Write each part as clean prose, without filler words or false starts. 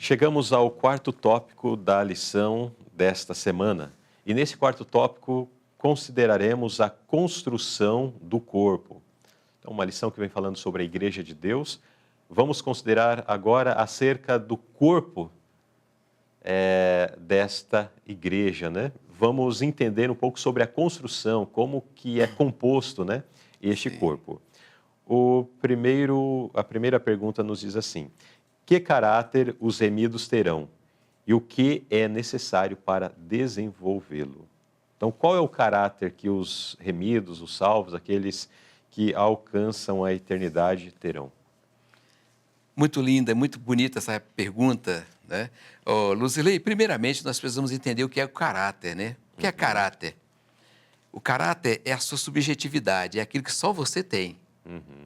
Chegamos ao quarto tópico da lição desta semana. E nesse quarto tópico consideraremos a construção do corpo. Então, uma lição que vem falando sobre a Igreja de Deus. Vamos considerar agora acerca do corpo desta igreja, né? Vamos entender um pouco sobre a construção, como que é composto, né, este corpo. A primeira pergunta nos diz assim: que caráter os remidos terão e o que é necessário para desenvolvê-lo? Então, qual é o caráter que os remidos, os salvos, aqueles que alcançam a eternidade terão? Muito linda, muito bonita essa pergunta, né? Luzilei, primeiramente nós precisamos entender o que é o caráter, né? O que é caráter? O caráter é a sua subjetividade, é aquilo que só você tem,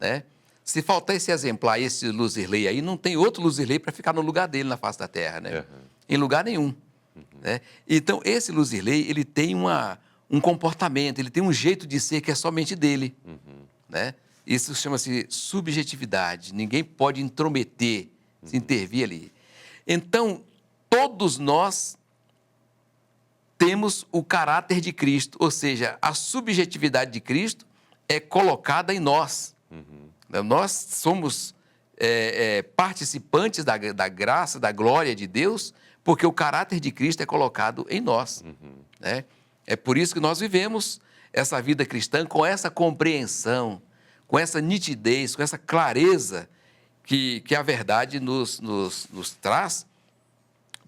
né? Se faltar esse exemplar, esse Luzirley aí, não tem outro Luzirley para ficar no lugar dele na face da terra, né? Em lugar nenhum, né? Então, esse Luzirley, ele tem um comportamento, ele tem um jeito de ser que é somente dele, né? Isso chama-se subjetividade. Ninguém pode intrometer, se intervir ali. Então, todos nós temos o caráter de Cristo, ou seja, a subjetividade de Cristo é colocada em nós. Nós somos participantes da graça, da glória de Deus, porque o caráter de Cristo é colocado em nós, né? É por isso que nós vivemos essa vida cristã com essa compreensão, com essa nitidez, com essa clareza que a verdade nos traz,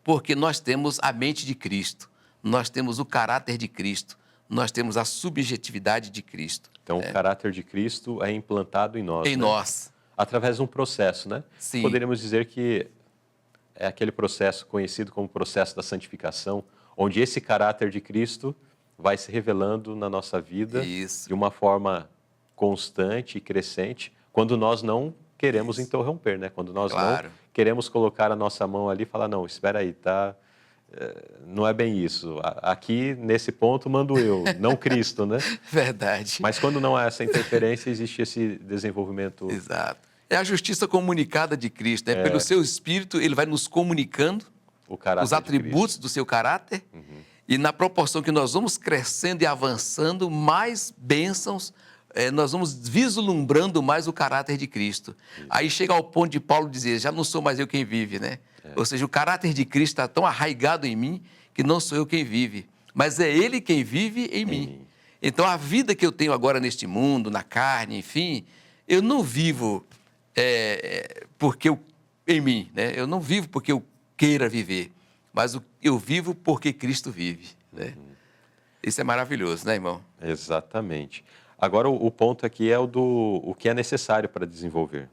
porque nós temos a mente de Cristo, nós temos o caráter de Cristo, nós temos a subjetividade de Cristo. Então, o caráter de Cristo é implantado em nós. Em nós. Através de um processo, né? Sim. Poderíamos dizer que é aquele processo conhecido como processo da santificação, onde esse caráter de Cristo vai se revelando na nossa vida de uma forma constante e crescente, quando nós não queremos interromper, né? Quando nós não queremos colocar a nossa mão ali e falar, não, espera aí, tá? Não é bem isso. Aqui, nesse ponto, mando eu, não Cristo, né? Verdade. Mas quando não há essa interferência, existe esse desenvolvimento. Exato. É a justiça comunicada de Cristo, né? Pelo seu Espírito, ele vai nos comunicando os atributos do seu caráter, e na proporção que nós vamos crescendo e avançando, mais bênçãos, nós vamos vislumbrando mais o caráter de Cristo. Aí chega ao ponto de Paulo dizer, já não sou mais eu quem vive, né? Ou seja, o caráter de Cristo está tão arraigado em mim que não sou eu quem vive, mas é Ele quem vive em mim. Então, a vida que eu tenho agora neste mundo, na carne, enfim, eu não vivo porque em mim, né? Eu não vivo porque eu queira viver, mas eu vivo porque Cristo vive, né? Isso é maravilhoso, né, irmão? Exatamente. Agora, o ponto aqui é o que é necessário para desenvolver.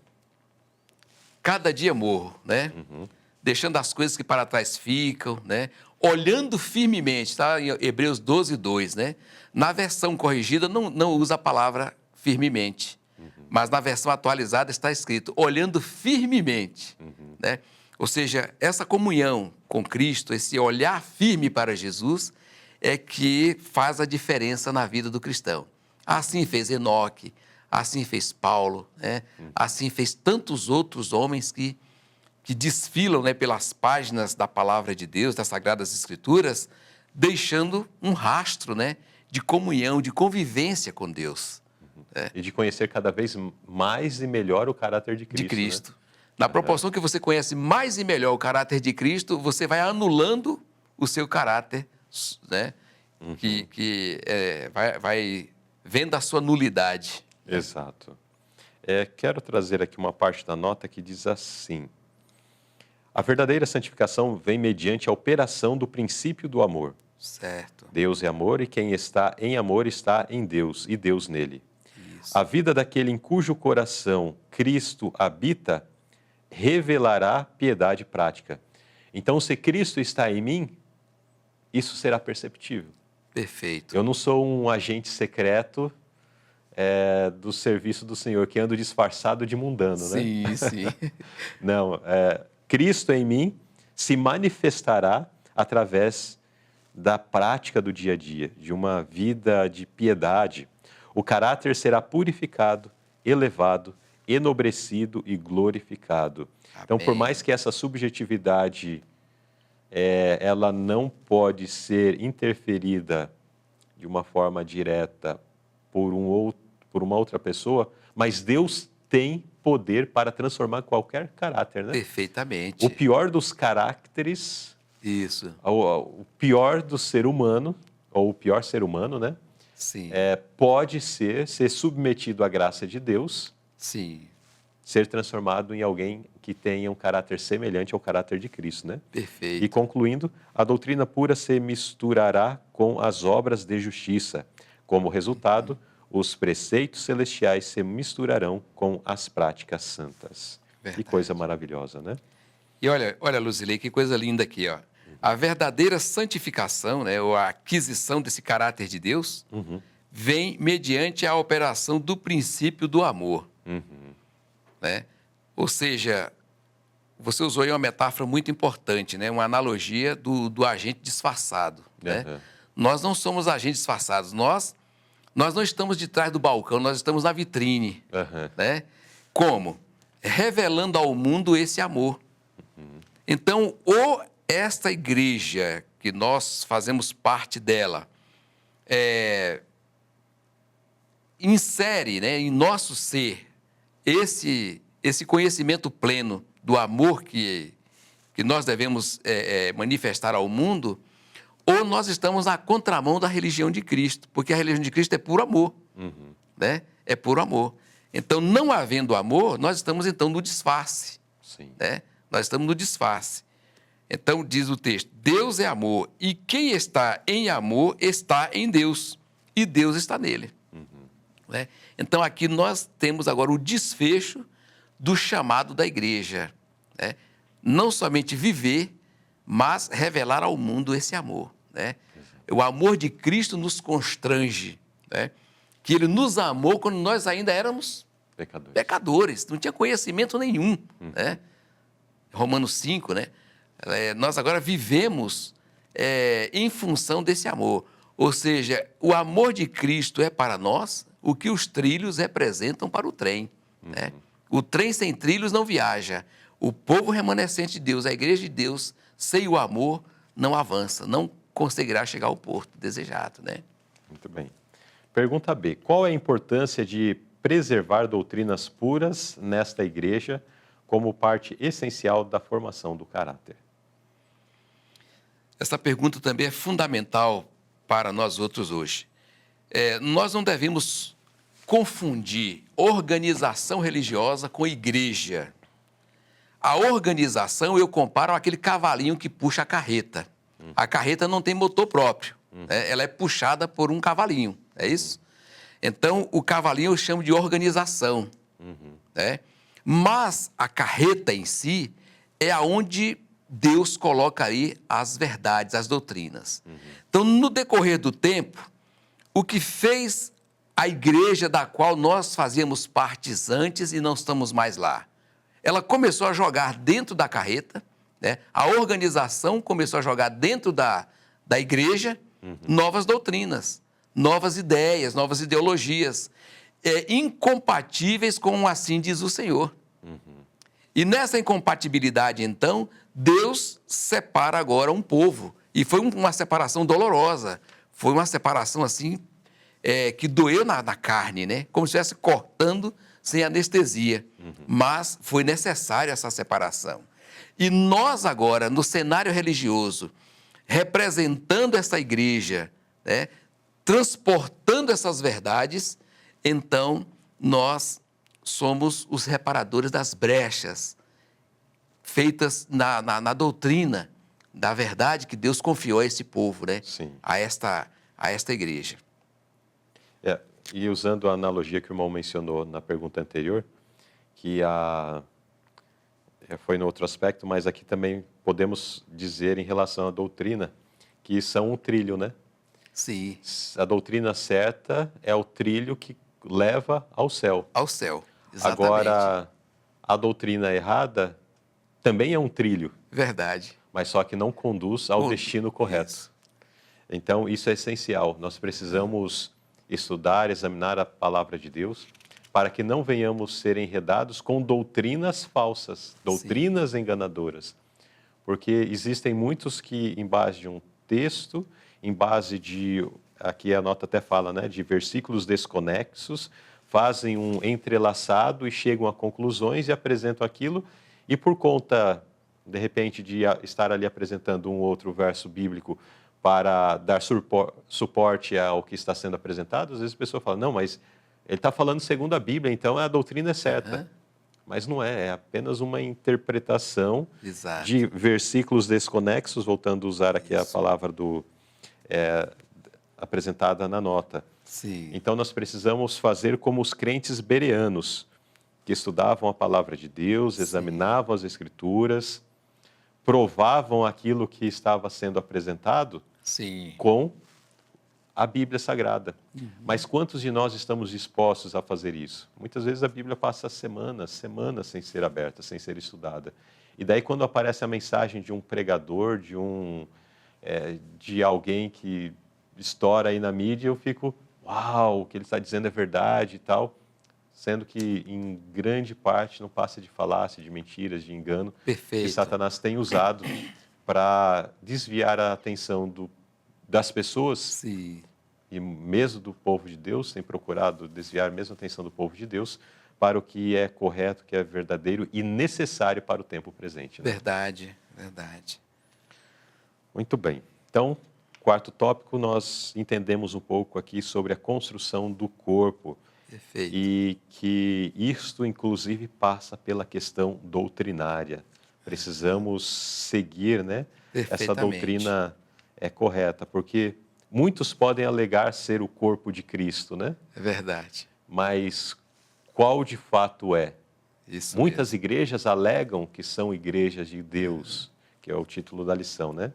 Cada dia morro, né? Deixando as coisas que para trás ficam, né? Olhando firmemente, tá? Em Hebreus 12, 2, né? Na versão corrigida não usa a palavra firmemente, mas na versão atualizada está escrito olhando firmemente, né? Ou seja, essa comunhão com Cristo, esse olhar firme para Jesus, é que faz a diferença na vida do cristão. Assim fez Enoque, assim fez Paulo, né? Assim fez tantos outros homens que desfilam, né, pelas páginas da Palavra de Deus, das Sagradas Escrituras, deixando um rastro, né, de comunhão, de convivência com Deus. E de conhecer cada vez mais e melhor o caráter de Cristo. De Cristo. Né? Na proporção que você conhece mais e melhor o caráter de Cristo, você vai anulando o seu caráter, né, vai vendo a sua nulidade. Exato. Quero trazer aqui uma parte da nota que diz assim: a verdadeira santificação vem mediante a operação do princípio do amor. Certo. Deus é amor e quem está em amor está em Deus e Deus nele. Isso. A vida daquele em cujo coração Cristo habita revelará piedade prática. Então, se Cristo está em mim, isso será perceptível. Perfeito. Eu não sou um agente secreto do serviço do Senhor, que ando disfarçado de mundano, né? Sim, sim. Não, Cristo em mim se manifestará através da prática do dia a dia, de uma vida de piedade. O caráter será purificado, elevado, enobrecido e glorificado. Amém. Então, por mais que essa subjetividade ela não pode ser interferida de uma forma direta por uma outra pessoa, mas Deus tem poder para transformar qualquer caráter, né? Perfeitamente. O pior dos caracteres, isso, o pior do ser humano, ou o pior ser humano, né? Sim. Pode ser submetido à graça de Deus, sim, ser transformado em alguém que tenha um caráter semelhante ao caráter de Cristo, né? perfeito. E concluindo, a doutrina pura se misturará com as obras de justiça. Como resultado, os preceitos celestiais se misturarão com as práticas santas. Verdade. Que coisa maravilhosa, né? E olha, Luzilei, que coisa linda aqui, ó. A verdadeira santificação, né, ou a aquisição desse caráter de Deus, vem mediante a operação do princípio do amor. Né? Ou seja, você usou aí uma metáfora muito importante, né? Uma analogia do agente disfarçado. Né? Nós não somos agentes disfarçados, nós não estamos de trás do balcão, nós estamos na vitrine. Né? Como? Revelando ao mundo esse amor. Então, ou esta igreja, que nós fazemos parte dela, insere, né, em nosso ser esse conhecimento pleno do amor que nós devemos manifestar ao mundo, ou nós estamos na contramão da religião de Cristo, porque a religião de Cristo é puro amor, né? É puro amor. Então, não havendo amor, nós estamos, então, no disfarce. Sim. Né? Nós estamos no disfarce. Então, diz o texto, Deus é amor, e quem está em amor está em Deus, e Deus está nele. Né? Então, aqui nós temos agora o desfecho do chamado da igreja. Né? Não somente viver, mas revelar ao mundo esse amor. Né? O amor de Cristo nos constrange, né? Que Ele nos amou quando nós ainda éramos pecadores, não tinha conhecimento nenhum. Né? Romanos 5, né? Nós agora vivemos em função desse amor. Ou seja, o amor de Cristo é para nós o que os trilhos representam para o trem. Né? O trem sem trilhos não viaja. O povo remanescente de Deus, a igreja de Deus, sem o amor, não avança, não conseguirá chegar ao porto desejado. Né? Muito bem. Pergunta B. Qual é a importância de preservar doutrinas puras nesta igreja como parte essencial da formação do caráter? Essa pergunta também é fundamental para nós outros hoje. Nós não devemos confundir organização religiosa com igreja. A organização eu comparo àquele cavalinho que puxa a carreta. A carreta não tem motor próprio, né? Ela é puxada por um cavalinho, é isso? Então, o cavalinho eu chamo de organização. Né? Mas a carreta em si é aonde Deus coloca aí as verdades, as doutrinas. Então, no decorrer do tempo, o que fez a igreja da qual nós fazíamos partes antes e não estamos mais lá, ela começou a jogar dentro da carreta, né? A organização começou a jogar dentro da igreja novas doutrinas, novas ideias, novas ideologias, incompatíveis com assim diz o Senhor. E nessa incompatibilidade, então, Deus separa agora um povo. E foi uma separação dolorosa. Foi uma separação, assim, que doeu na carne, né? Como se estivesse cortando sem anestesia. Mas foi necessária essa separação. E nós agora, no cenário religioso, representando essa igreja, né? Transportando essas verdades, então nós somos os reparadores das brechas feitas na doutrina da verdade que Deus confiou a esse povo, né? Sim. A esta igreja. E usando a analogia que o irmão mencionou na pergunta anterior, que foi no outro aspecto, mas aqui também podemos dizer em relação à doutrina que são um trilho, né? Sim. A doutrina certa é o trilho que leva ao céu. Ao céu, exatamente. Agora, a doutrina errada também é um trilho. Verdade. Mas só que não conduz ao destino correto. Isso. Então, isso é essencial. Nós precisamos estudar, examinar a palavra de Deus para que não venhamos ser enredados com doutrinas falsas, doutrinas enganadoras. Porque existem muitos que, em base de um texto, em base de, aqui a nota até fala, né, de versículos desconexos, fazem um entrelaçado e chegam a conclusões e apresentam aquilo, e por conta, de repente, de estar ali apresentando um outro verso bíblico para dar suporte ao que está sendo apresentado, às vezes a pessoa fala, não, mas ele está falando segundo a Bíblia, então a doutrina é certa. Mas não é apenas uma interpretação de versículos desconexos, voltando a usar aqui a palavra apresentada na nota. Sim. Então nós precisamos fazer como os crentes bereanos, que estudavam a palavra de Deus, examinavam as Escrituras, provavam aquilo que estava sendo apresentado com a Bíblia Sagrada. Mas quantos de nós estamos dispostos a fazer isso? Muitas vezes a Bíblia passa semanas sem ser aberta, sem ser estudada. E daí quando aparece a mensagem de um pregador, de alguém que estoura aí na mídia, eu fico, uau, o que ele está dizendo é verdade e tal, sendo que em grande parte não passa de falácia, de mentiras, de engano, que Satanás tem usado para desviar a atenção das pessoas, e mesmo do povo de Deus, tem procurado desviar mesmo a atenção do povo de Deus para o que é correto, que é verdadeiro e necessário para o tempo presente. Né? Verdade. Muito bem. Então, quarto tópico, nós entendemos um pouco aqui sobre a construção do corpo. Perfeito. E que isto, inclusive, passa pela questão doutrinária. Precisamos seguir, né, essa doutrina correta, porque muitos podem alegar ser o corpo de Cristo, né? É verdade. Mas qual de fato é? Isso Muitas igrejas alegam que são igrejas de Deus, que é o título da lição, né?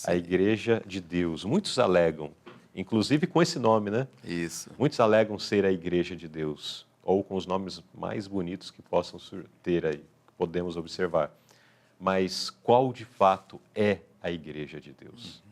A igreja de Deus. Muitos alegam, inclusive com esse nome, né? Isso. Muitos alegam ser a igreja de Deus, ou com os nomes mais bonitos que possam ter aí, que podemos observar. Mas qual de fato é a igreja de Deus?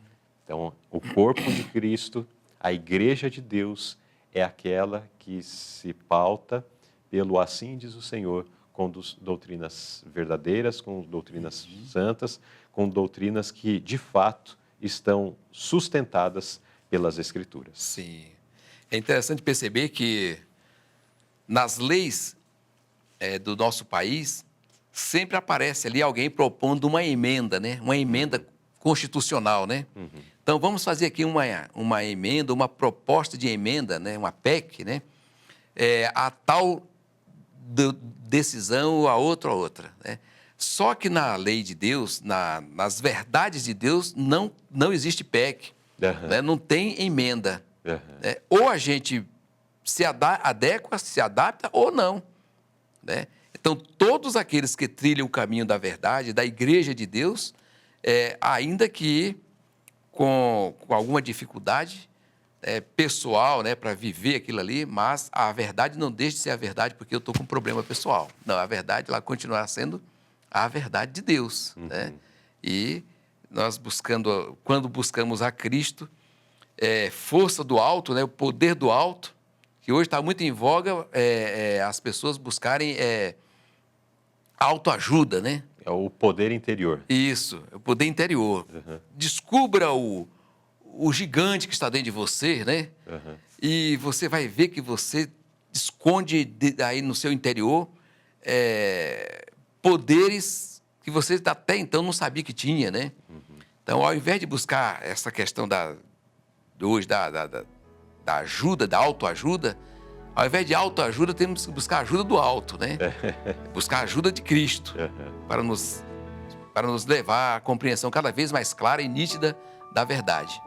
Então, o corpo de Cristo, a igreja de Deus, é aquela que se pauta pelo assim diz o Senhor, com doutrinas verdadeiras, com doutrinas santas, com doutrinas que, de fato, estão sustentadas pelas Escrituras. Sim. É interessante perceber que nas leis do nosso país, sempre aparece ali alguém propondo uma emenda, né? Uma emenda constitucional, né? Então, vamos fazer aqui uma emenda, uma proposta de emenda, né? Uma PEC, né? A tal decisão, a outra, né? Só que na lei de Deus, nas verdades de Deus, não existe PEC, né? Não tem emenda. Né? Ou a gente se adequa, se adapta, ou não. Né? Então, todos aqueles que trilham o caminho da verdade, da igreja de Deus, ainda que com alguma dificuldade pessoal, né, para viver aquilo ali, mas a verdade não deixa de ser a verdade porque eu estou com um problema pessoal. Não, a verdade ela continuará sendo a verdade de Deus. Né? E nós quando buscamos a Cristo, força do alto, né, o poder do alto, que hoje está muito em voga, as pessoas buscarem autoajuda, né? É o poder interior. Isso, é o poder interior. Descubra o gigante que está dentro de você, né? E você vai ver que você esconde aí no seu interior poderes que você até então não sabia que tinha, né? Então, ao invés de buscar essa questão da ajuda, da autoajuda, ao invés de autoajuda, temos que buscar a ajuda do alto, né? Buscar a ajuda de Cristo, para nos levar à compreensão cada vez mais clara e nítida da verdade.